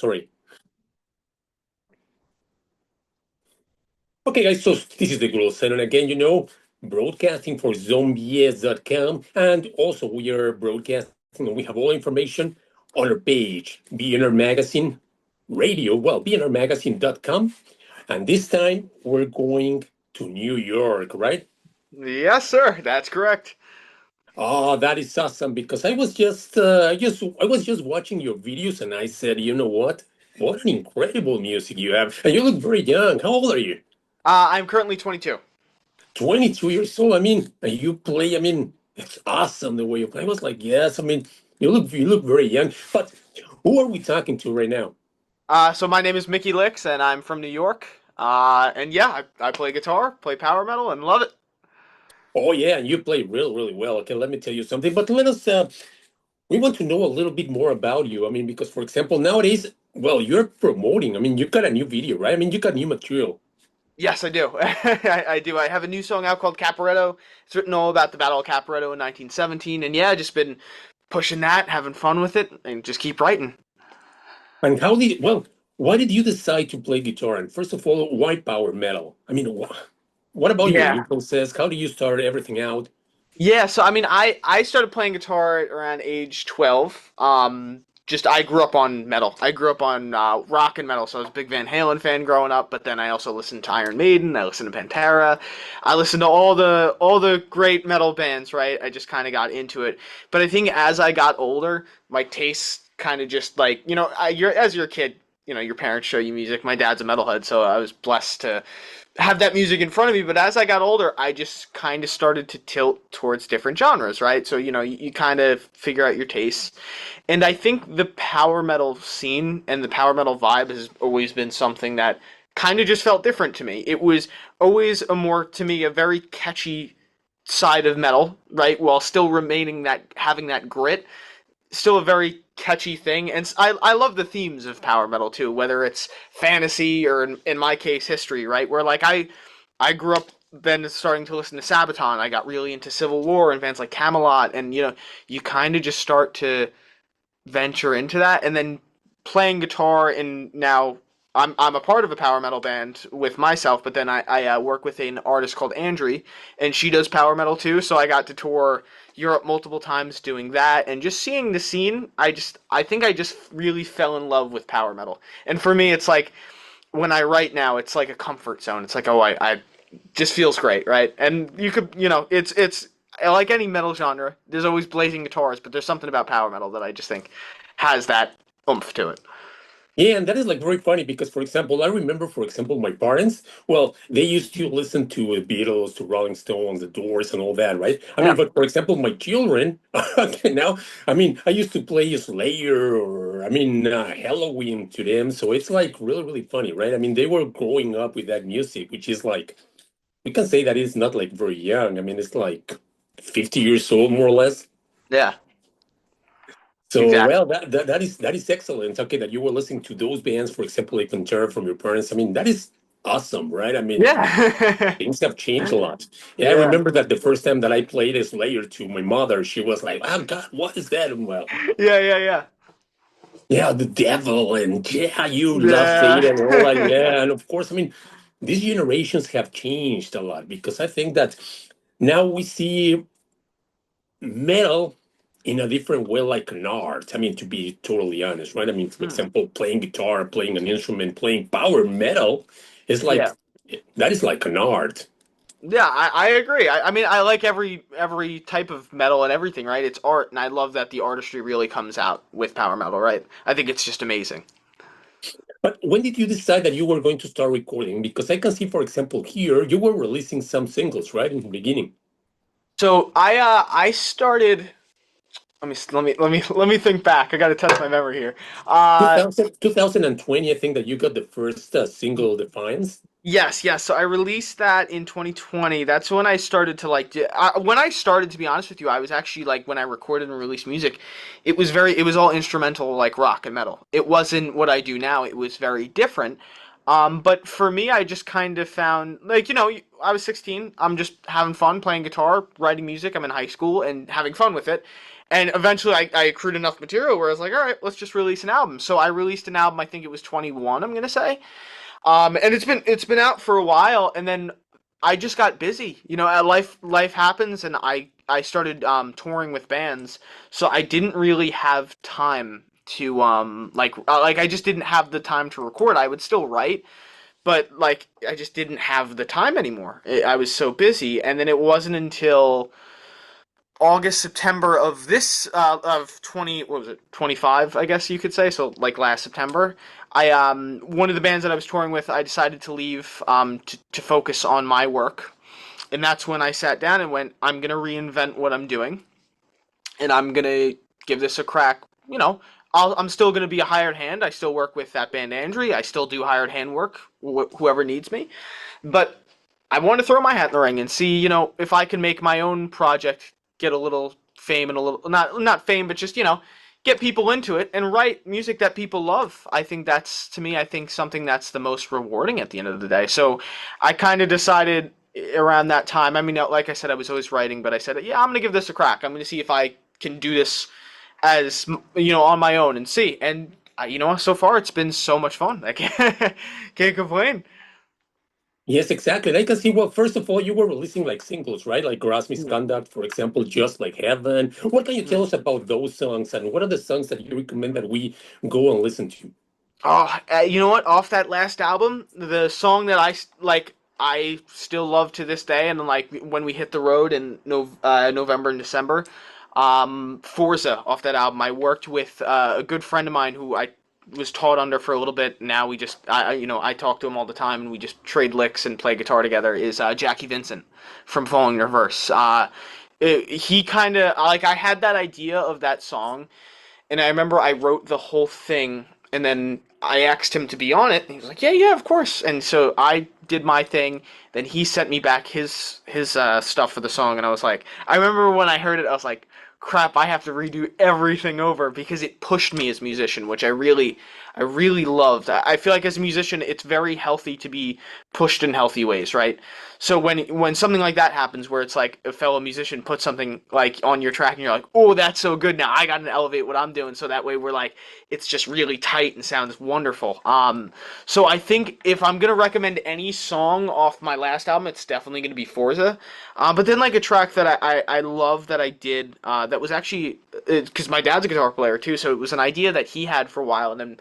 Sorry. Okay, guys, so this is the Growth Center. And again, broadcasting for zombies.com. And also, we are broadcasting and we have all information on our page, BNR Magazine Radio, well, bnrmagazine.com. And this time, we're going to New York, right? Yes, sir. That's correct. Oh, that is awesome because I was just watching your videos and I said, you know what? What an incredible music you have. And you look very young. How old are you? I'm currently 22. 22 years old. I mean, and you play, I mean, it's awesome the way you play. I was like, yes, I mean, you look very young. But who are we talking to right now? So my name is Mickey LYXX, and I'm from New York. And yeah, I play guitar, play power metal, and love it. Oh yeah, and you play really well. Okay, let me tell you something. But let us we want to know a little bit more about you. I mean, because for example, nowadays, well, you're promoting. I mean, you got a new video, right? I mean, you got new material. Yes, I do. I do. I have a new song out called Caporetto. It's written all about the Battle of Caporetto in 1917, and yeah, just been pushing that, having fun with it, and just keep writing. And why did you decide to play guitar? And first of all, why power metal? I mean, what about your Yeah. influences? How do you start everything out? Yeah, so I mean, I started playing guitar around age 12. Just I grew up on metal. I grew up on rock and metal, so I was a big Van Halen fan growing up. But then I also listened to Iron Maiden. I listened to Pantera. I listened to all the great metal bands. Right, I just kind of got into it. But I think as I got older, my tastes kind of just like you're a kid. Your parents show you music. My dad's a metalhead, so I was blessed to have that music in front of me. But as I got older, I just kind of started to tilt towards different genres, right? So, you kind of figure out your tastes. And I think the power metal scene and the power metal vibe has always been something that kind of just felt different to me. It was always to me, a very catchy side of metal, right? While still remaining having that grit, still a very catchy thing. And I love the themes of power metal too, whether it's fantasy or in my case history, right? Where like I grew up then starting to listen to Sabaton. I got really into Civil War and bands like Camelot, and you kind of just start to venture into that, and then playing guitar. And now I'm a part of a power metal band with myself, but then I work with an artist called Andri, and she does power metal too. So I got to tour Europe multiple times doing that, and just seeing the scene. I think I just really fell in love with power metal, and for me, it's like when I write now, it's like a comfort zone. It's like, oh, I just feels great, right? And you could, it's like any metal genre. There's always blazing guitars, but there's something about power metal that I just think has that oomph to it. Yeah, and that is like very funny because, for example, I remember, for example, my parents, well, they used to listen to the Beatles, to Rolling Stones, the Doors, and all that, right? I mean, Yeah. but for example, my children, okay, now, I mean, I used to play Slayer or, I mean, Halloween to them. So it's like really funny, right? I mean, they were growing up with that music, which is like, we can say that it's not like very young. I mean, it's like 50 years old, more or less. Yeah. So Exactly. well, that is excellent. Okay, that you were listening to those bands, for example, like Pantera from your parents. I mean, that is awesome, right? I mean, Yeah. things have changed a lot. Yeah, I Yeah. remember that the first time that I played a Slayer to my mother, she was like, "Oh God, what is that?" And well, Yeah. Yeah. Yeah. yeah, the devil, and yeah, you love Satan and all that. Yeah. Yeah, and of course, I mean, these generations have changed a lot because I think that now we see metal in a different way, like an art. I mean, to be totally honest, right? I mean, for Hmm. example, playing guitar, playing an instrument, playing power metal is like Yeah. that is like an art. Yeah, I agree. I mean, I like every type of metal and everything, right? It's art, and I love that the artistry really comes out with power metal, right? I think it's just amazing. But when did you decide that you were going to start recording? Because I can see, for example, here you were releasing some singles, right, in the beginning. So I started. Let me think back. I got to test my memory here. Uh, 2020, I think that you got the first single, Defiance. yes, yes. So I released that in 2020. That's when I started to when I started, to be honest with you, I was actually like when I recorded and released music, it was all instrumental, like rock and metal. It wasn't what I do now. It was very different. But for me, I just kind of found like I was 16. I'm just having fun playing guitar, writing music. I'm in high school and having fun with it. And eventually I accrued enough material where I was like, all right, let's just release an album. So I released an album. I think it was 21. I'm gonna say. And it's been out for a while, and then I just got busy. Life happens, and I started touring with bands, so I didn't really have time to like I just didn't have the time to record. I would still write, but like I just didn't have the time anymore. I was so busy, and then it wasn't until August, September of this of 20, what was it, 25, I guess you could say. So like last September, I one of the bands that I was touring with, I decided to leave to focus on my work. And that's when I sat down and went, I'm going to reinvent what I'm doing, and I'm going to give this a crack. I'm still going to be a hired hand. I still work with that band Andrew. I still do hired hand work, whoever needs me. But I want to throw my hat in the ring and see, if I can make my own project get a little fame and a little not fame, but just get people into it and write music that people love. I think that's, to me, I think something that's the most rewarding at the end of the day. So I kind of decided around that time. I mean, like I said, I was always writing, but I said, yeah, I'm gonna give this a crack. I'm gonna see if I can do this as on my own and see. And so far it's been so much fun. I can't complain. Yes, exactly. And I can see, well, first of all, you were releasing like singles, right? Like Grasp Misconduct, for example, Just Like Heaven. What can you tell us about those songs, and what are the songs that you recommend that we go and listen to? Oh, you know what? Off that last album, the song that I still love to this day, and like when we hit the road in November and December, Forza off that album. I worked with a good friend of mine who I was taught under for a little bit. Now we just, I talk to him all the time, and we just trade licks and play guitar together. Is Jackie Vincent from Falling in Reverse. He kind of like I had that idea of that song, and I remember I wrote the whole thing, and then I asked him to be on it, and he was like, "Yeah, yeah, of course." And so I did my thing. Then he sent me back his stuff for the song, and I was like, I remember when I heard it, I was like, "Crap, I have to redo everything over," because it pushed me as a musician, which I really loved. I feel like as a musician, it's very healthy to be pushed in healthy ways, right? So when something like that happens, where it's like a fellow musician puts something like on your track, and you're like, "Oh, that's so good! Now I got to elevate what I'm doing," so that way we're like, it's just really tight and sounds wonderful. So I think if I'm gonna recommend any song off my last album, it's definitely gonna be Forza. But then like a track that I love that I did that was actually because my dad's a guitar player too, so it was an idea that he had for a while, and then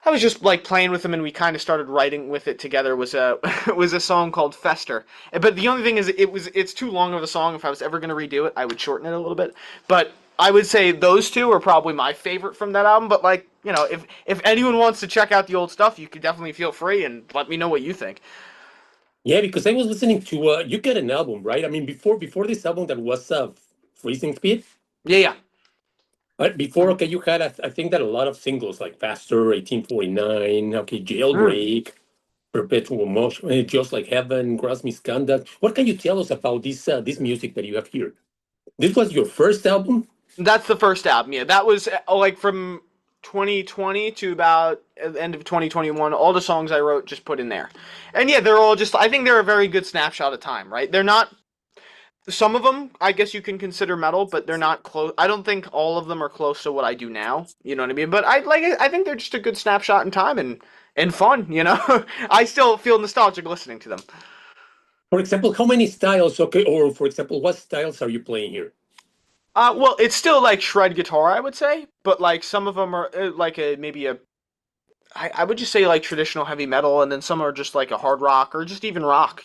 I was just like playing with him, and we kind of started writing with it together. Was a was a song called Fester. But the only thing is, it's too long of a song. If I was ever gonna redo it, I would shorten it a little bit. But I would say those two are probably my favorite from that album. But like if anyone wants to check out the old stuff, you could definitely feel free and let me know what you think. Yeah, because I was listening to you get an album, right? I mean, before this album that was Freezing Speed. Yeah, yeah. But before, okay, you had I think that a lot of singles like Faster, 1849, okay, Mm. Jailbreak, Perpetual Motion, Just Like Heaven, Gross Misconduct. What can you tell us about this music that you have here? This was your first album? That's the first album. Yeah, that was like from 2020 to about the end of 2021. All the songs I wrote just put in there, and yeah, they're all just. I think they're a very good snapshot of time. Right? They're not. Some of them, I guess you can consider metal, but they're not close. I don't think all of them are close to what I do now. You know what I mean? But I think they're just a good snapshot in time and fun. I still feel nostalgic listening to them. For example, how many styles, okay, or for example, what styles are you playing here? Well, it's still like shred guitar, I would say, but like some of them are like a maybe a I would just say like traditional heavy metal, and then some are just like a hard rock or just even rock.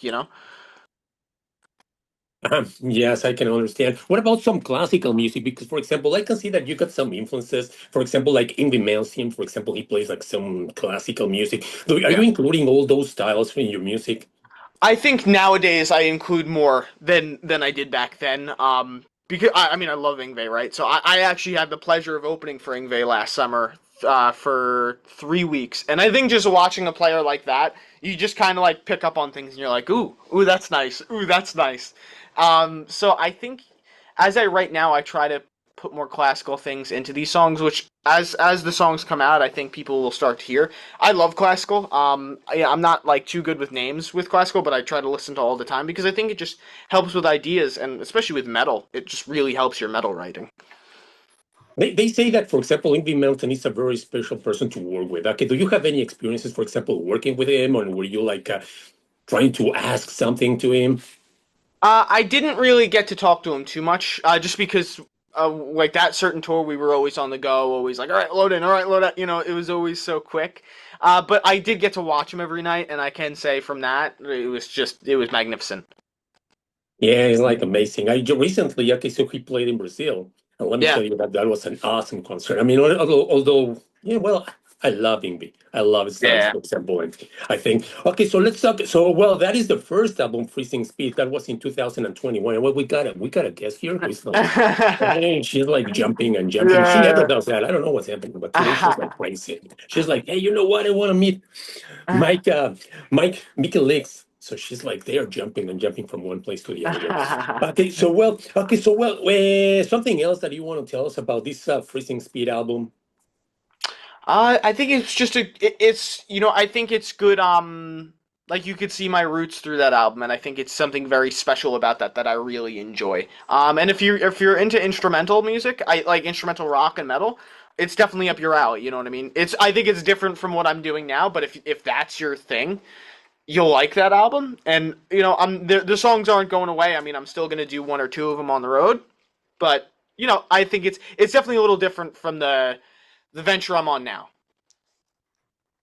Yes, I can understand. What about some classical music? Because, for example, I can see that you got some influences. For example, like Ingrid Malmsteen, for example, he plays like some classical music. Are you Yeah. including all those styles in your music? I think nowadays I include more than I did back then. Because I mean I love Ingve, right? So I actually had the pleasure of opening for Ingve last summer for 3 weeks, and I think just watching a player like that, you just kind of like pick up on things, and you're like, ooh, that's nice, ooh, that's nice. So I think as I right now, I try to put more classical things into these songs, which as the songs come out, I think people will start to hear. I love classical. I'm not like too good with names with classical, but I try to listen to all the time because I think it just helps with ideas, and especially with metal, it just really helps your metal writing. They say that, for example, Ingrid Melton is a very special person to work with. Okay, do you have any experiences, for example, working with him, or were you like trying to ask something to him? I didn't really get to talk to him too much, just because, like that certain tour, we were always on the go, always like, all right, load in, all right, load out. It was always so quick. But I did get to watch him every night, and I can say from that, it was magnificent. Yeah, it's like amazing. Recently, okay, so he played in Brazil, and let me Yeah. tell you that that was an awesome concert. I mean, yeah, well, I love Ingrid. I love his style, Yeah. for example, and I think okay. So let's talk. So, well, that is the first album, Freezing Speed. That was in 2021. And what we got a guest here who is like, hey, she's like jumping and jumping. She never Yeah. does that. I don't know what's happening, but today she's like crazy. She's like, hey, you know what? I want to meet Mike, Mickey Licks. So she's like they are jumping and jumping from one place to the other one. Something else that you want to tell us about this Freezing Speed album? I think it's just it's I think it's good. Like you could see my roots through that album, and I think it's something very special about that I really enjoy. And if you're into instrumental music, I like instrumental rock and metal. It's definitely up your alley. You know what I mean? I think it's different from what I'm doing now, but if that's your thing, you'll like that album. And the songs aren't going away. I mean, I'm still gonna do one or two of them on the road, but I think it's definitely a little different from the venture I'm on now.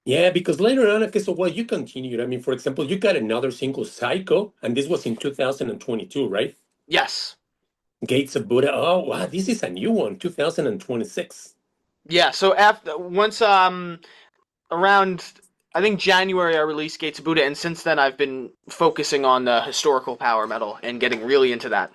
Yeah, because later on, okay, so well, you continued. I mean, for example, you got another single, Psycho, and this was in 2022, right? Yes. Gates of Buddha. Oh, wow, this is a new one, 2026. Yeah. So after once around I think January I released Gates of Buddha, and since then I've been focusing on the historical power metal and getting really into that.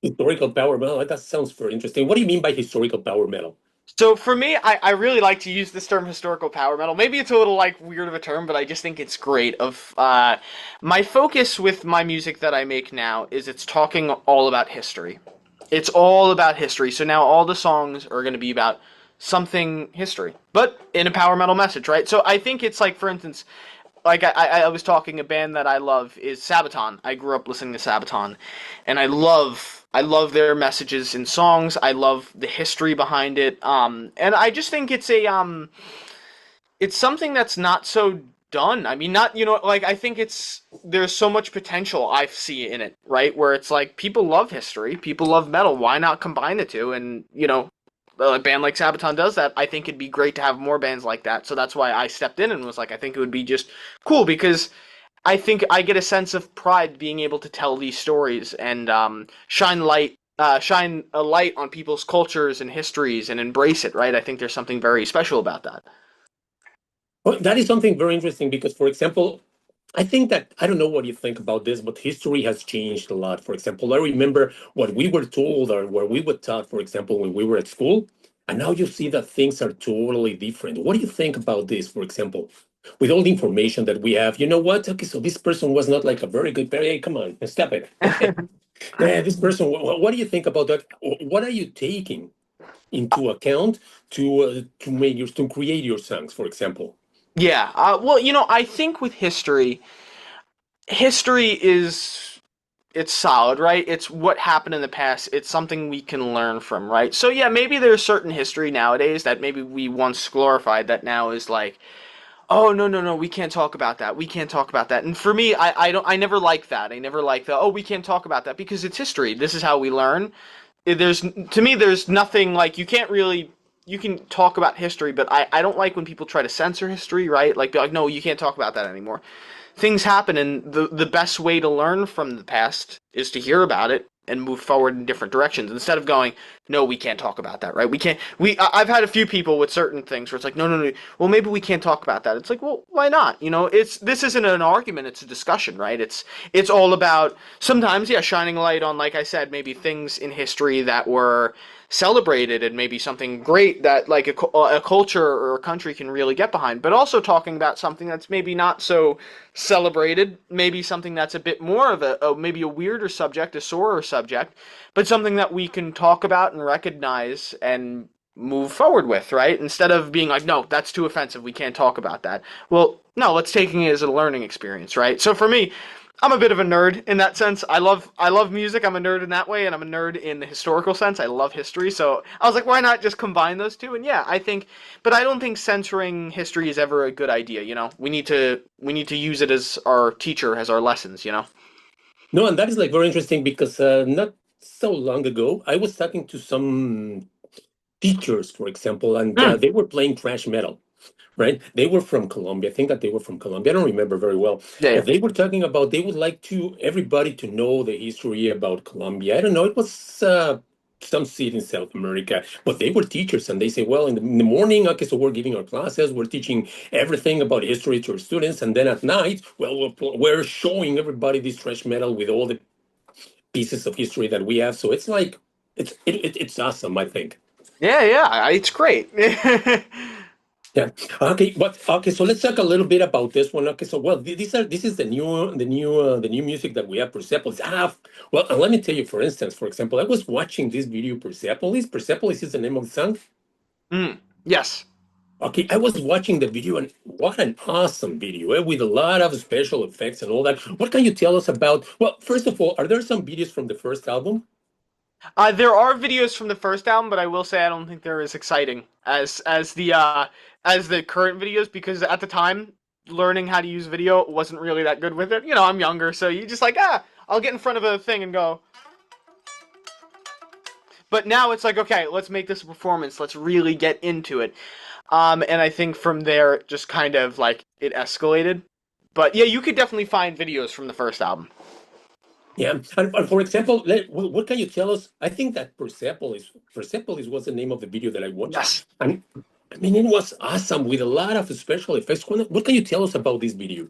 Historical power metal. That sounds very interesting. What do you mean by historical power metal? So for me, I really like to use this term historical power metal. Maybe it's a little like weird of a term, but I just think it's great. Of My focus with my music that I make now is it's talking all about history. It's all about history. So now all the songs are going to be about something history, but in a power metal message, right? So I think it's like, for instance, like I was talking, a band that I love is Sabaton. I grew up listening to Sabaton, and I love their messages in songs. I love the history behind it. And I just think it's something that's not so done. I mean, not like I think there's so much potential I see in it, right? Where it's like people love history, people love metal. Why not combine the two? And a band like Sabaton does that. I think it'd be great to have more bands like that. So that's why I stepped in and was like, I think it would be just cool because I think I get a sense of pride being able to tell these stories and shine a light on people's cultures and histories and embrace it. Right? I think there's something very special about that. Well, that is something very interesting because, for example, I think that I don't know what you think about this, but history has changed a lot. For example, I remember what we were told or what we were taught, for example, when we were at school, and now you see that things are totally different. What do you think about this, for example? With all the information that we have, you know what? Okay, so this person was not like a very good parent. Hey, come on, stop it. Yeah, this person. What do you think about that? What are you taking into account to make your to create your songs, for example? Yeah. Well, I think with history is it's solid, right? It's what happened in the past. It's something we can learn from, right? So yeah, maybe there's certain history nowadays that maybe we once glorified that now is like, oh no no no, we can't talk about that. We can't talk about that. And for me, I never like that. I never like the, oh, we can't talk about that because it's history. This is how we learn. There's To me there's nothing like you can talk about history, but I don't like when people try to censor history, right? Like be like, no, you can't talk about that anymore. Things happen, and the best way to learn from the past is to hear about it and move forward in different directions instead of going, no, we can't talk about that, right? We can't. I've had a few people with certain things where it's like, no, no, no. Well, maybe we can't talk about that. It's like, well, why not? This isn't an argument; it's a discussion, right? It's all about sometimes, yeah, shining a light on, like I said, maybe things in history that were celebrated and maybe something great that like a culture or a country can really get behind, but also talking about something that's maybe not so celebrated, maybe something that's a bit more of maybe a weirder subject, a sorer subject, but something that we can talk about and recognize and move forward with, right? Instead of being like, no, that's too offensive, we can't talk about that. Well, no, let's take it as a learning experience, right? So for me, I'm a bit of a nerd in that sense. I love music. I'm a nerd in that way, and I'm a nerd in the historical sense. I love history, so I was like, why not just combine those two? And yeah, I think, but I don't think censoring history is ever a good idea. We need to use it as our teacher, as our lessons. No, and that is like very interesting because not so long ago, I was talking to some teachers, for example, and Mm, they were playing thrash metal, right? They were from Colombia. I think that they were from Colombia. I don't remember very well, yeah, yeah. but they were talking about they would like to everybody to know the history about Colombia. I don't know. It was some city in South America, but they were teachers, and they say, well, in the morning, okay, so we're giving our classes, we're teaching everything about history to our students, and then at night, well, we're showing everybody this thrash metal with all the pieces of history that we have. So it's like it's awesome, I think. Yeah, yeah, it's great. Yeah. Okay. But okay. So let's talk a little bit about this one. Okay. So well, this is the new music that we have. Persepolis. Well, let me tell you. For instance, for example, I was watching this video. Persepolis. Persepolis is the name of the song. Yes. Okay. I was watching the video, and what an awesome video, with a lot of special effects and all that. What can you tell us about? Well, first of all, are there some videos from the first album? There are videos from the first album, but I will say I don't think they're as exciting as the current videos because at the time, learning how to use video wasn't really that good with it. I'm younger, so you just like I'll get in front of a thing and go. But now it's like okay, let's make this a performance. Let's really get into it. And I think from there, just kind of like it escalated. But yeah, you could definitely find videos from the first album. Yeah, and for example, what can you tell us? I think that Persepolis was the name of the video that I watched, Yes. and I mean it was awesome with a lot of special effects. What can you tell us about this video?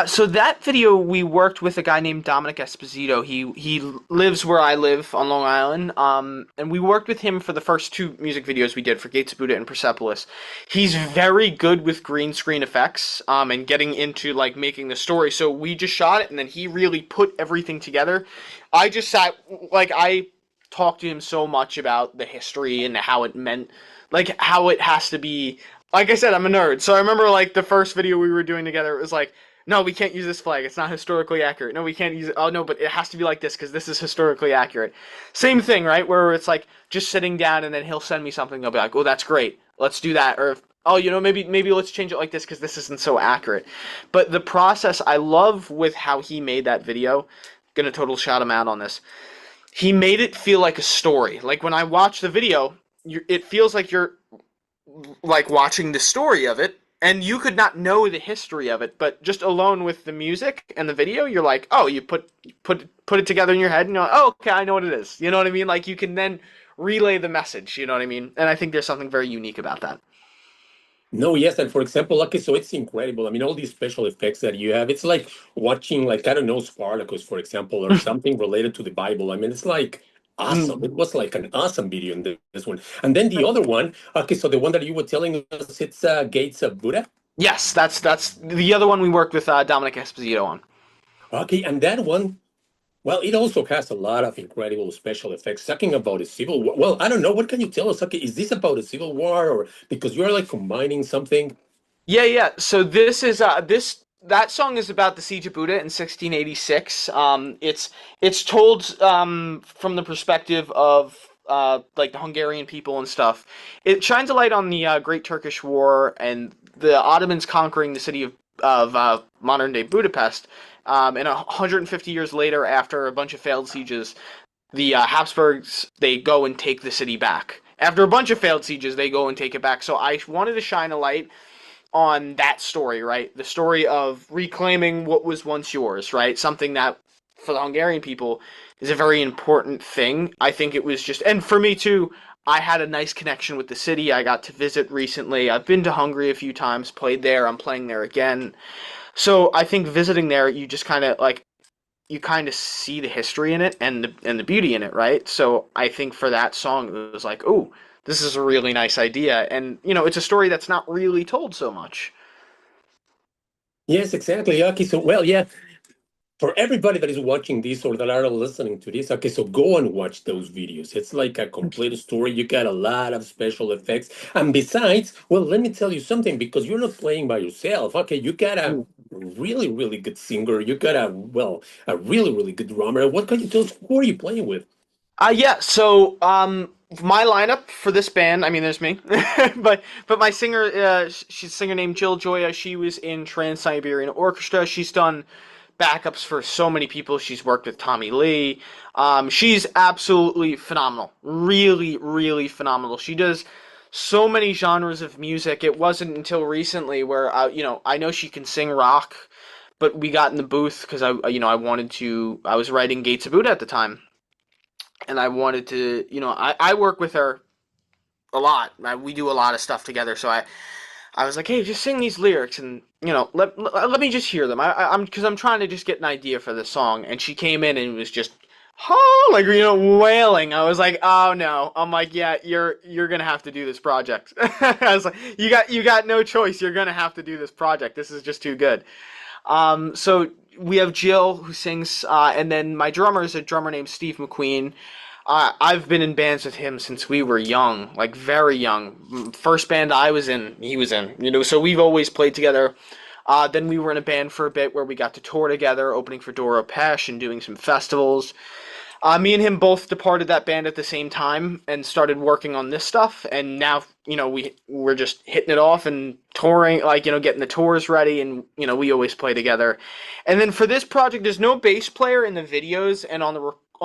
So that video, we worked with a guy named Dominic Esposito. He lives where I live on Long Island. And we worked with him for the first two music videos we did for Gates of Buddha and Persepolis. He's very good with green screen effects. And getting into like making the story. So we just shot it, and then he really put everything together. I just sat like I talked to him so much about the history and how it meant, like how it has to be. Like I said, I'm a nerd, so I remember like the first video we were doing together. It was like no, we can't use this flag. It's not historically accurate. No, we can't use it. Oh, no, but it has to be like this because this is historically accurate. Same thing, right? Where it's like just sitting down and then he'll send me something. I'll be like, oh, that's great. Let's do that. Or, oh, maybe let's change it like this because this isn't so accurate. But the process I love with how he made that video. Gonna total shout him out on this. He made it feel like a story. Like when I watch the video, it feels like you're like watching the story of it and you could not know the history of it, but just alone with the music and the video, you're like, oh, you put it together in your head, and you're like, oh, okay, I know what it is. You know what I mean? Like you can then relay the message. You know what I mean? And I think there's something very unique about that. No, yes, and for example, okay, so it's incredible. I mean, all these special effects that you have, it's like watching, like I don't know, Spartacus, for example, or something related to the Bible. I mean, it's like awesome. It was like an awesome video in this one. And then the other one, okay, so the one that you were telling us, it's Gates of Buddha. Yes, that's the other one we worked with Dominic Esposito on. Okay, and that one, well, it also has a lot of incredible special effects. Talking about a civil war. Well, I don't know. What can you tell us? Okay, is this about a civil war, or because you're like combining something? Yeah, yeah. So this is this that song is about the siege of Buda in 1686. It's told from the perspective of like the Hungarian people and stuff. It shines a light on the Great Turkish War and the Ottomans conquering the city of modern day Budapest. And 150 years later, after a bunch of failed sieges, the Habsburgs they go and take the city back. After a bunch of failed sieges, they go and take it back. So I wanted to shine a light on that story, right? The story of reclaiming what was once yours, right? Something that for the Hungarian people is a very important thing. I think it was just, and for me too, I had a nice connection with the city. I got to visit recently. I've been to Hungary a few times, played there. I'm playing there again. So I think visiting there, you just kind of like you kind of see the history in it and the beauty in it, right? So I think for that song, it was like, oh, this is a really nice idea, and it's a story that's not really told so much. Yes, exactly. Okay, so well, yeah, for everybody that is watching this or that are listening to this, okay, so go and watch those videos. It's like a complete story. You got a lot of special effects. And besides, well, let me tell you something, because you're not playing by yourself. Okay, you got really, really good singer. You got a really, really good drummer. What kind of tools? Who are you playing with? Yeah, so my lineup for this band, I mean, there's me, but my singer, she's a singer named Jill Joya. She was in Trans Siberian Orchestra. She's done backups for so many people. She's worked with Tommy Lee. She's absolutely phenomenal, really, really phenomenal. She does so many genres of music. It wasn't until recently where I know she can sing rock, but we got in the booth because I wanted to. I was writing Gates of Buddha at the time, and I wanted to, I work with her a lot. We do a lot of stuff together. So I was like, hey, just sing these lyrics and, let me just hear them. Because I'm trying to just get an idea for this song. And she came in and was just, oh, like, wailing. I was like, oh no. I'm like, yeah, you're going to have to do this project. I was like, you got no choice. You're going to have to do this project. This is just too good. So we have Jill who sings, and then my drummer is a drummer named Steve McQueen. I've been in bands with him since we were young, like very young. First band I was in, he was in. So we've always played together. Then we were in a band for a bit where we got to tour together, opening for Dora Pesh and doing some festivals. Me and him both departed that band at the same time and started working on this stuff. And now, we're just hitting it off and touring, like, getting the tours ready. And, we always play together. And then for this project, there's no bass player in the videos and on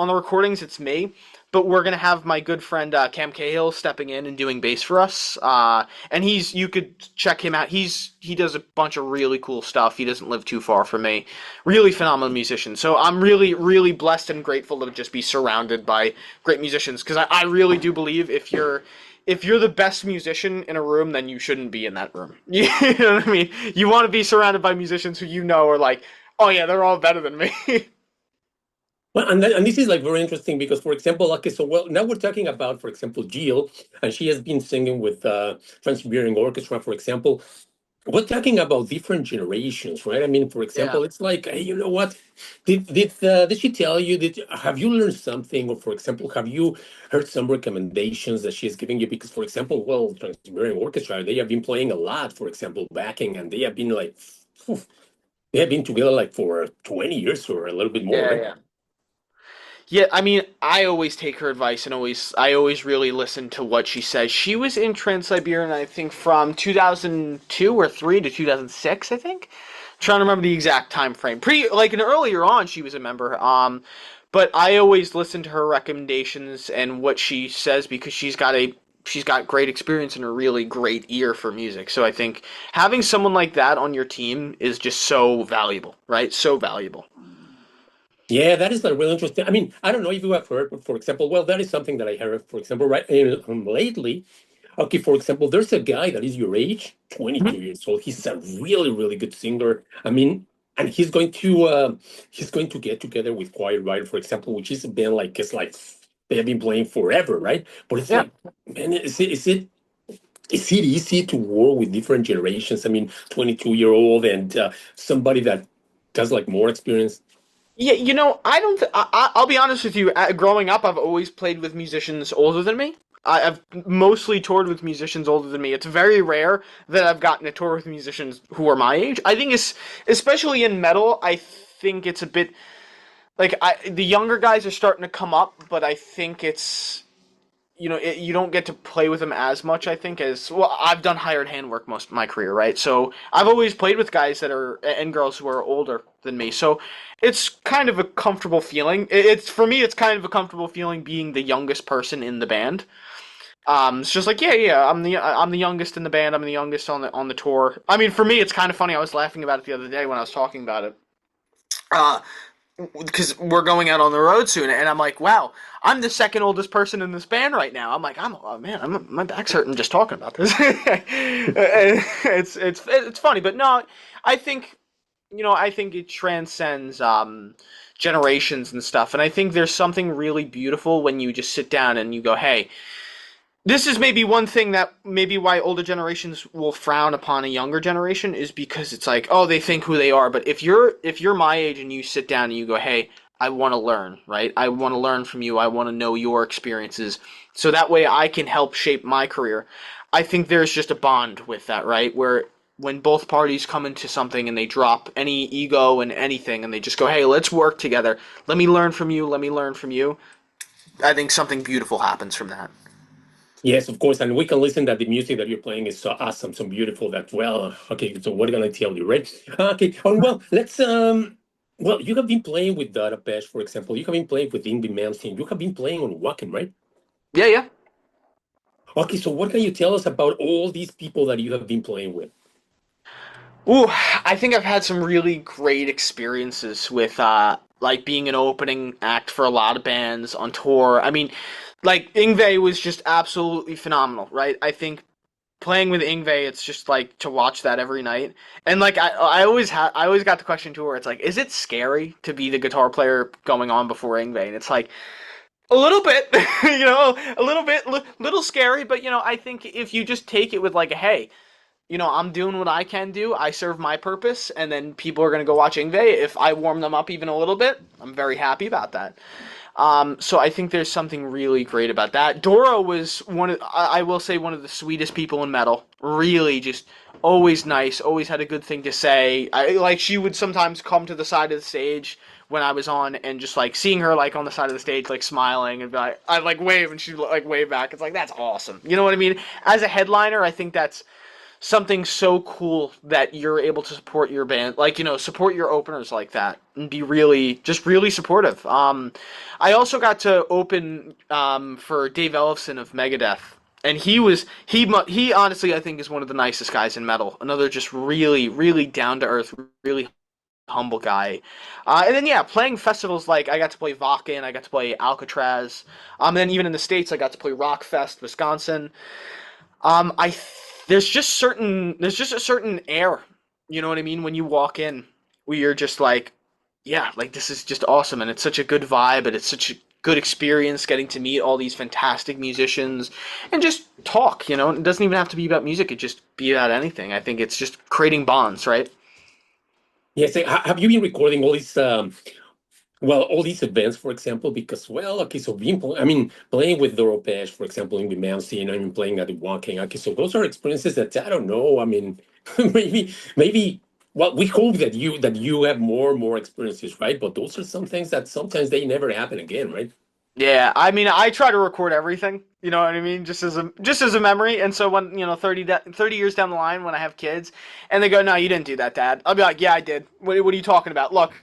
the recordings, it's me. But we're gonna have my good friend Cam Cahill stepping in and doing bass for us. And you could check him out. He does a bunch of really cool stuff. He doesn't live too far from me. Really phenomenal musician. So I'm really, really blessed and grateful to just be surrounded by great musicians. Because I really do believe if you're the best musician in a room, then you shouldn't be in that room. You know what I mean? You want to be surrounded by musicians who are like, oh yeah, they're all better than me. Well, and this is like very interesting because, for example, okay, so well, now we're talking about, for example, Jill, and she has been singing with Trans-Siberian Orchestra, for example. We're talking about different generations, right? I mean, for Yeah. example, it's like, hey, you know what? Did she tell you? Have you learned something, or for example, have you heard some recommendations that she is giving you? Because, for example, well, Trans-Siberian Orchestra, they have been playing a lot, for example, backing, and they have been like, phew, they have been together like for 20 years or a little bit more, Yeah, right? yeah. Yeah, I mean, I always take her advice and I always really listen to what she says. She was in Trans-Siberian, I think, from 2002 or 3 to 2006, I think. Trying to remember the exact time frame. And earlier on, she was a member. But I always listen to her recommendations and what she says because she's got great experience and a really great ear for music. So I think having someone like that on your team is just so valuable, right? So valuable. Yeah, that is like really interesting. I mean, I don't know if you have heard, but for example, well, that is something that I heard, for example, right lately. Okay, for example, there's a guy that is your age, 22 years old. He's a really, really good singer. I mean, and he's going to get together with Quiet Rider, for example, which is a band like it's like they have been playing forever, right? But it's Yeah. like, man, is it easy to work with different generations? I mean, 22-year-old and somebody that does like more experience. Yeah, I don't. I'll be honest with you. Growing up, I've always played with musicians older than me. I've mostly toured with musicians older than me. It's very rare that I've gotten to tour with musicians who are my age. I think it's especially in metal. I think it's a bit like the younger guys are starting to come up, but I think it's you don't get to play with them as much. I think as well. I've done hired hand work most of my career, right? So I've always played with guys that are and girls who are older than me. So it's kind of a comfortable feeling. It's for me. It's kind of a comfortable feeling being the youngest person in the band. It's just like yeah. I'm the youngest in the band. I'm the youngest on the tour. I mean, for me, it's kind of funny. I was laughing about it the other day when I was talking about it. Uh, because we're going out on the road soon, and I'm like, wow, I'm the second oldest person in this band right now. I'm like, oh man, my back's hurting just talking about this. It's funny, but no, I think I think it transcends generations and stuff, and I think there's something really beautiful when you just sit down and you go, hey, this is maybe one thing that maybe why older generations will frown upon a younger generation is because it's like, oh, they think who they are. But if you're my age and you sit down and you go, hey, I want to learn, right? I want to learn from you. I want to know your experiences, so that way I can help shape my career. I think there's just a bond with that, right? Where when both parties come into something and they drop any ego and anything and they just go, hey, let's work together. Let me learn from you. Let me learn from you. I think something beautiful happens from that. Yes, of course, and we can listen that the music that you're playing is so awesome, so beautiful that well, okay, so what can I tell you, right? Okay, well, let's well, you have been playing with Data Pesh, for example. You have been playing with Indie Mountain. You have been playing on Wacken, right? Yeah, yeah. Okay, so what can you tell us about all these people that you have been playing with? Ooh, I think I've had some really great experiences with like being an opening act for a lot of bands on tour. I mean, like Ingve was just absolutely phenomenal, right? I think playing with Ingve, it's just like to watch that every night. And like I always got the question too where it's like, is it scary to be the guitar player going on before Ingve? And it's like a little bit, a little bit, little scary, but I think if you just take it with like a hey, I'm doing what I can do. I serve my purpose, and then people are going to go watch Ingve. If I warm them up even a little bit, I'm very happy about that. So I think there's something really great about that. Dora was I will say, one of the sweetest people in metal. Really, just always nice. Always had a good thing to say. She would sometimes come to the side of the stage when I was on, and just like seeing her like on the side of the stage, like smiling and be like, I'd like wave, and she'd like wave back. It's like that's awesome. You know what I mean? As a headliner, I think that's something so cool that you're able to support your band, like support your openers like that, and be really just really supportive. I also got to open for Dave Ellefson of Megadeth, and he honestly I think is one of the nicest guys in metal. Another just really down to earth, really humble guy. And then yeah, playing festivals like I got to play Wacken, I got to play Alcatraz. And then even in the States, I got to play Rockfest, Wisconsin. I there's just a certain air, you know what I mean, when you walk in, where you're just like, yeah, like this is just awesome, and it's such a good vibe, and it's such a good experience getting to meet all these fantastic musicians and just talk. It doesn't even have to be about music; it just be about anything. I think it's just creating bonds, right? Yes, have you been recording all these well, all these events, for example, because well, okay, so I mean, playing with Doro Pesh, for example, in the Mountain, I mean, playing at the Walking, okay, so those are experiences that I don't know. I mean, maybe. Well, we hope that you have more experiences, right? But those are some things that sometimes they never happen again, right? Yeah, I mean, I try to record everything. You know what I mean? Just as a memory. And so when 30 years down the line, when I have kids, and they go, "No, you didn't do that, Dad," I'll be like, "Yeah, I did. What are you talking about? Look."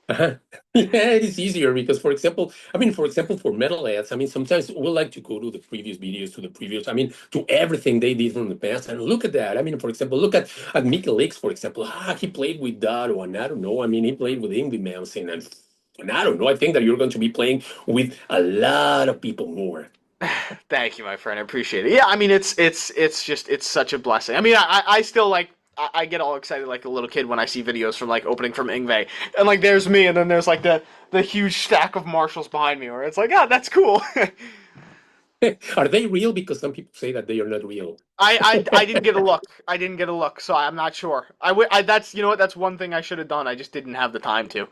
Uh-huh. Yeah, it is easier because, for example, I mean, for example, for metalheads, I mean, sometimes we like to go to the previous videos, to the previous, I mean, to everything they did from the past, and look at that. I mean, for example, look at LYXX, for example. He played with Dado, and I don't know. I mean, he played with Ingrid Mountain, and I don't know. I think that you're going to be playing with a lot of people more. Thank you, my friend. I appreciate it. Yeah, I mean, it's such a blessing. I mean, I still like. I get all excited like a little kid when I see videos from like opening from Ingve, and like there's me, and then there's like the huge stack of Marshalls behind me, where it's like, oh, that's cool. Are they real? Because some people say that they are not real. I didn't get a look. I didn't get a look, so I'm not sure. That's that's one thing I should have done. I just didn't have the time to.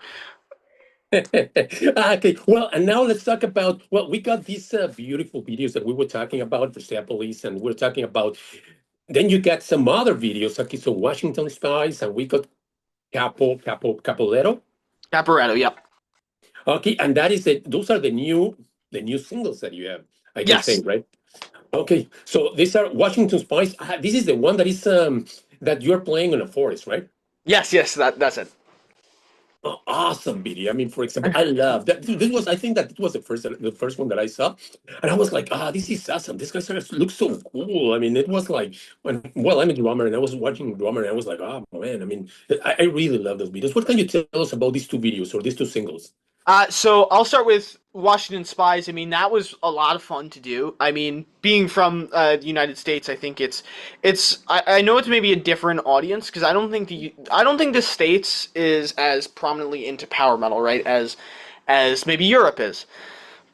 Okay, well, and now let's talk about, well, we got these beautiful videos that we were talking about, the Persepolis, and we're talking about, then you got some other videos, okay, so Washington Spies, and we got Capoletto, Caporetto, yep. okay, and those are the new singles that you have, I can say, Yes. right? Okay, so these are Washington Spies. This is the one that is that you're playing in a forest, right? Yes, yes, that's it. Oh, awesome video. I mean, for example, I love that. This was, I think that it was the first one that I saw, and I was like, this is awesome. This guy looks so cool. I mean, it was like well, I'm a drummer, and I was watching drummer, and I was like, oh man. I mean, I really love those videos. What can you tell us about these two videos or these two singles? So I'll start with Washington Spies. I mean, that was a lot of fun to do. I mean, being from the United States, I think it's I know it's maybe a different audience because I don't think the States is as prominently into power metal, right? As maybe Europe is.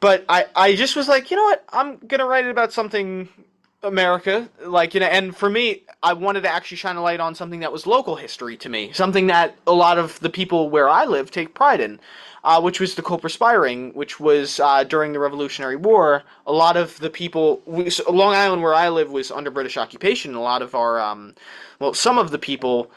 But I just was like, you know what? I'm gonna write it about something America, like, and for me, I wanted to actually shine a light on something that was local history to me, something that a lot of the people where I live take pride in, which was the Copper Spy Ring, which was during the Revolutionary War. A lot of the people, Long Island, where I live, was under British occupation. A lot of our, well, some of the people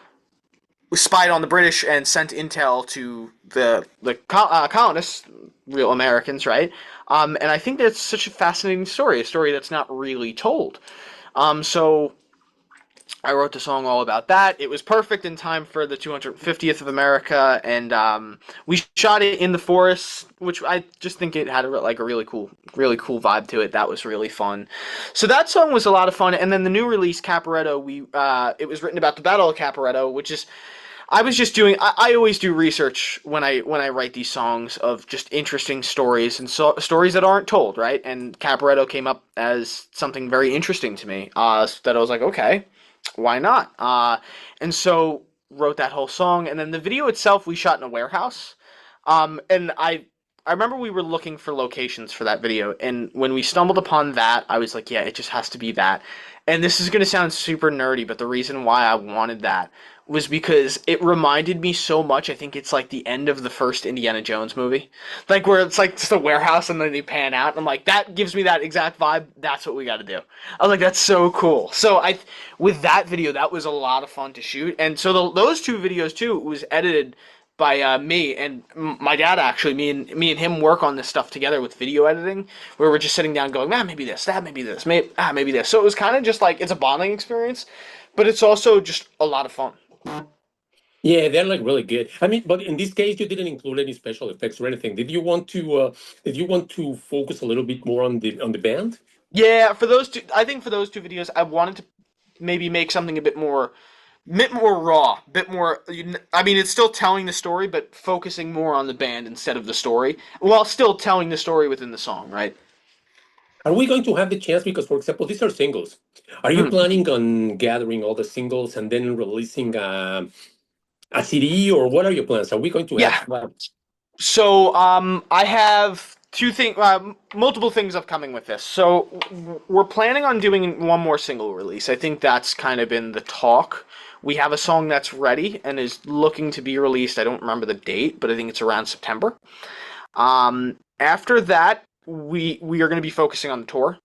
spied on the British and sent intel to the colonists, real Americans, right? And I think that's such a fascinating story, a story that's not really told. So I wrote the song all about that. It was perfect in time for the 250th of America, and we shot it in the forest, which I just think it had like a really cool vibe to it. That was really fun. So that song was a lot of fun. And then the new release, Caporetto, it was written about the Battle of Caporetto, which is I was just doing. I always do research when I write these songs of just interesting stories and stories that aren't told, right? And Caporetto came up as something very interesting to me. That I was like, okay, why not? And so wrote that whole song, and then the video itself we shot in a warehouse. And I remember we were looking for locations for that video, and when we stumbled upon that, I was like, yeah, it just has to be that. And this is gonna sound super nerdy, but the reason why I wanted that was because it reminded me so much. I think it's like the end of the first Indiana Jones movie, like where it's like just a warehouse and then they pan out. And I'm like, that gives me that exact vibe. That's what we got to do. I was like, that's so cool. So with that video, that was a lot of fun to shoot. And so those two videos too was edited by me and my dad. Actually, me and him work on this stuff together with video editing, where we're just sitting down going, man, maybe this, that, maybe this, maybe this. So it was kind of just like it's a bonding experience, but it's also just a lot of fun. Yeah, they're like really good. I mean, but in this case, you didn't include any special effects or anything. Did you want to focus a little bit more on the band? Yeah, for those two, I think for those two videos, I wanted to maybe make something a bit more raw, bit more. I mean, it's still telling the story, but focusing more on the band instead of the story, while still telling the story within the song, right? Are we going to have the chance? Because, for example, these are singles. Are you Mm. planning on gathering all the singles and then releasing a CD, or what are your plans? Are we going to have Yeah. So, I have multiple things upcoming with this. So, we're planning on doing one more single release. I think that's kind of been the talk. We have a song that's ready and is looking to be released. I don't remember the date, but I think it's around September. After that, we are going to be focusing on the tour.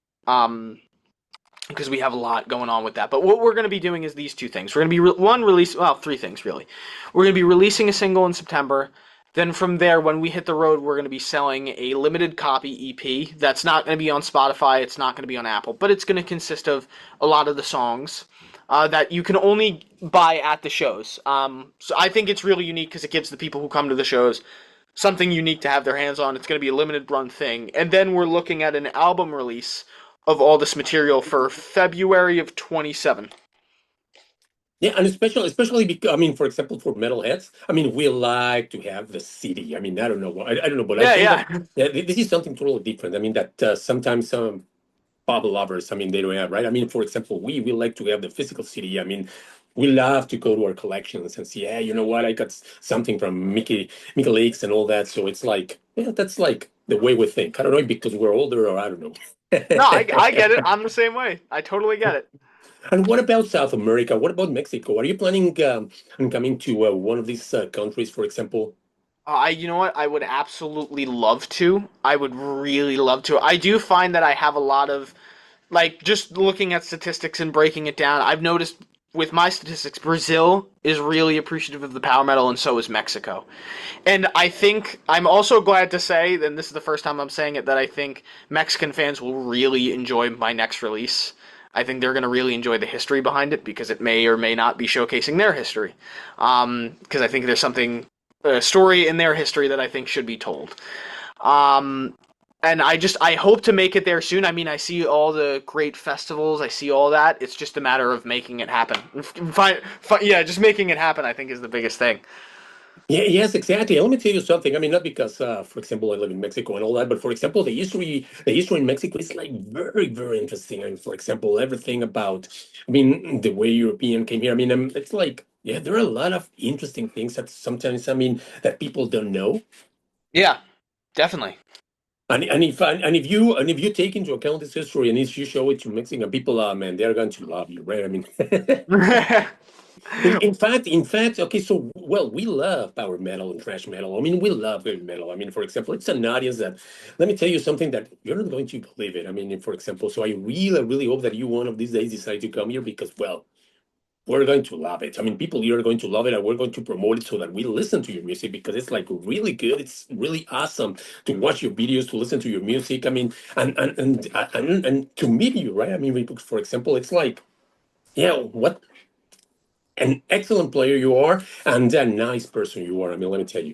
Because we have a lot going on with that. But what we're going to be doing is these two things. We're going to be three things really. We're going to be releasing a single in September. Then from there, when we hit the road, we're going to be selling a limited copy EP that's not going to be on Spotify. It's not going to be on Apple, but it's going to consist of a lot of the songs that you can only buy at the shows. So I think it's really unique because it gives the people who come to the shows something unique to have their hands on. It's going to be a limited run thing. And then we're looking at an album release of all this material for February of 27. Yeah, and especially because, I mean, for example, for metalheads, I mean, we like to have the CD. I mean, I don't know, I don't know, but I Yeah, think that yeah. yeah, this is something totally different. I mean, that sometimes some pop lovers, I mean, they don't have, right? I mean, for example, we like to have the physical CD. I mean, we love to go to our collections and see, yeah, you know what, I got something from Mickey Lakes and all that. So it's like, yeah, that's like the way we think. I don't know because we're older or I don't No, I know. get it. I'm the same way. I totally get it. And what about South America? What about Mexico? Are you planning on coming to one of these countries, for example? You know what? I would absolutely love to. I would really love to. I do find that I have a lot of, like, just looking at statistics and breaking it down. I've noticed with my statistics, Brazil is really appreciative of the power metal, and so is Mexico. And I think I'm also glad to say, and this is the first time I'm saying it, that I think Mexican fans will really enjoy my next release. I think they're going to really enjoy the history behind it because it may or may not be showcasing their history. Because I think there's a story in their history that I think should be told. Um, and I hope to make it there soon. I mean, I see all the great festivals, I see all that. It's just a matter of making it happen. Yeah, just making it happen, I think, is the biggest thing. Yeah, yes, exactly. Let me tell you something. I mean, not because, for example, I live in Mexico and all that, but for example, the history in Mexico is like very, very interesting. And for example, everything about, I mean, the way European came here. I mean, it's like, yeah, there are a lot of interesting things that sometimes, I mean, that people don't know. Yeah, definitely. And if you take into account this history and if you show it to Mexican people, man, they're going to love you, right? I mean, in fact, okay, so well, we love power metal and thrash metal. I mean, we love heavy metal. I mean, for example, it's an audience that, let me tell you something that you're not going to believe it. I mean, for example, so I really, really hope that you one of these days decide to come here because, well, we're going to love it. I mean, people here are going to love it, and we're going to promote it so that we listen to your music because it's like really good. It's really awesome to watch your videos, to listen to your music. I mean, and to meet you, right? I mean, for example, it's like, yeah, what an excellent player you are, and a nice person you are. I mean, let me tell you.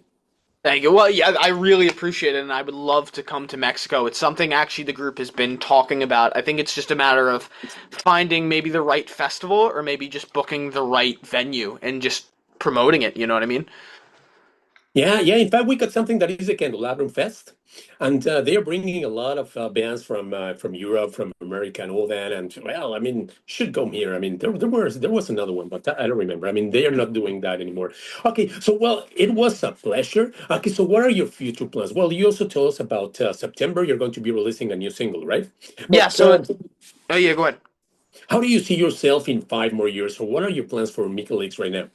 Thank you. Well, yeah, I really appreciate it, and I would love to come to Mexico. It's something actually the group has been talking about. I think it's just a matter of finding maybe the right festival or maybe just booking the right venue and just promoting it. You know what I mean? Yeah, yeah. In fact, we got something that is a Candelabrum Fest, and they are bringing a lot of bands from Europe, from America, and all that. And well, I mean, should come here. I mean, there was another one, but I don't remember. I mean, they are not doing that anymore. Okay, so well, it was a pleasure. Okay, so what are your future plans? Well, you also told us about September. You're going to be releasing a new single, right? Yeah. But So, oh yeah, go ahead. how do you see yourself in 5 more years? Or what are your plans for Mickey Leaks right now?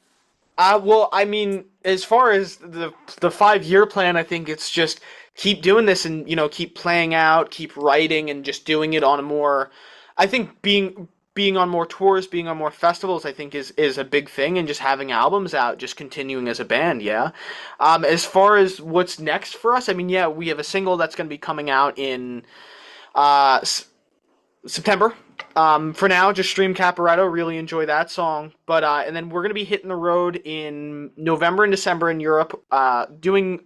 Well, I mean, as far as the 5 year plan, I think it's just keep doing this and keep playing out, keep writing, and just doing it on a more. I think being on more tours, being on more festivals, I think is a big thing, and just having albums out, just continuing as a band. Yeah. As far as what's next for us, I mean, yeah, we have a single that's going to be coming out in uh, September. For now, just stream Caporetto. Really enjoy that song. But and then we're gonna be hitting the road in November and December in Europe. Doing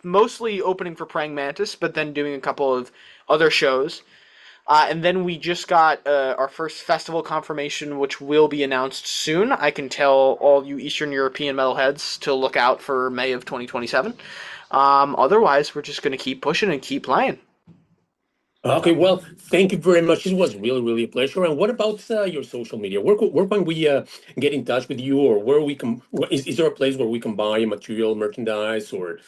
mostly opening for Praying Mantis, but then doing a couple of other shows. And then we just got our first festival confirmation, which will be announced soon. I can tell all you Eastern European metalheads to look out for May of 2027. Otherwise, we're just gonna keep pushing and keep playing. Okay, well, thank you very much. It was really, really a pleasure. And what about your social media? Where can we get in touch with you, or where we can? Is there a place where we can buy material, merchandise, or?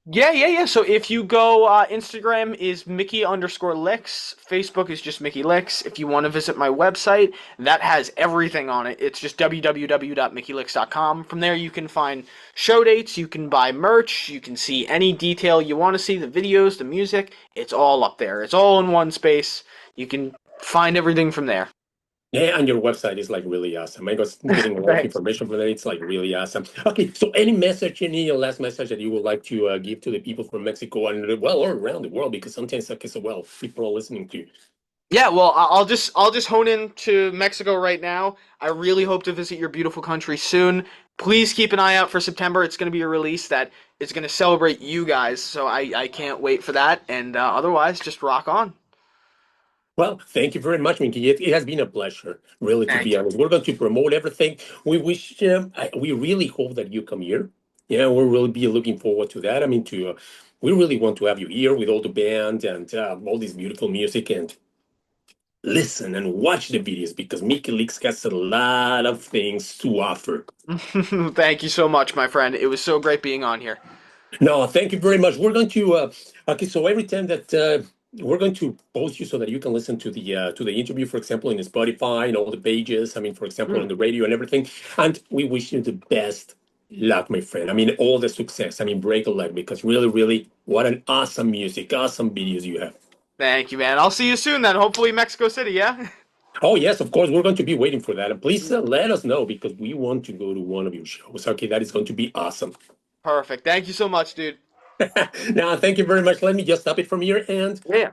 Yeah, yeah, yeah. So if you go, Instagram is Mickey_Licks. Facebook is just Mickey Licks. If you want to visit my website, that has everything on it. It's just www.mickeylicks.com. From there, you can find show dates, you can buy merch, you can see any detail you want to see, the videos, the music. It's all up there. It's all in one space. You can find everything from there. Yeah, and your website is like really awesome. I was getting a lot of Thanks. information from there. It's like really awesome. Okay, so any message, any last message that you would like to give to the people from Mexico and well, or around the world, because sometimes, okay, so well, people are listening to you. Yeah, well, I'll just hone in to Mexico right now. I really hope to visit your beautiful country soon. Please keep an eye out for September. It's going to be a release that is going to celebrate you guys, so I can't wait for that. And otherwise, just rock on. Well, thank you very much, Minky. It has been a pleasure, really, to Thank be you. honest. We're going to promote everything. We really hope that you come here. Yeah, we'll really be looking forward to that. I mean, we really want to have you here with all the band and all this beautiful music and listen and watch the videos because Mickey Leaks has a lot of things to offer. Thank you so much, my friend. It was so great being on here. No, thank you very much. We're going to okay. So every time that we're going to post you so that you can listen to the interview, for example, in Spotify and all the pages. I mean, for example, on Mm, the radio and everything. And we wish you the best luck, my friend. I mean, all the success. I mean, break a leg because really, really, what an awesome music, awesome videos you have. Thank you, man. I'll see you soon then. Hopefully, Mexico City, yeah? Oh yes, of course, we're going to be waiting for that. And please let us know because we want to go to one of your shows. Okay, that is going to be awesome. Perfect. Thank you so much, dude. Now, thank you very much. Let me just stop it from here and Yeah.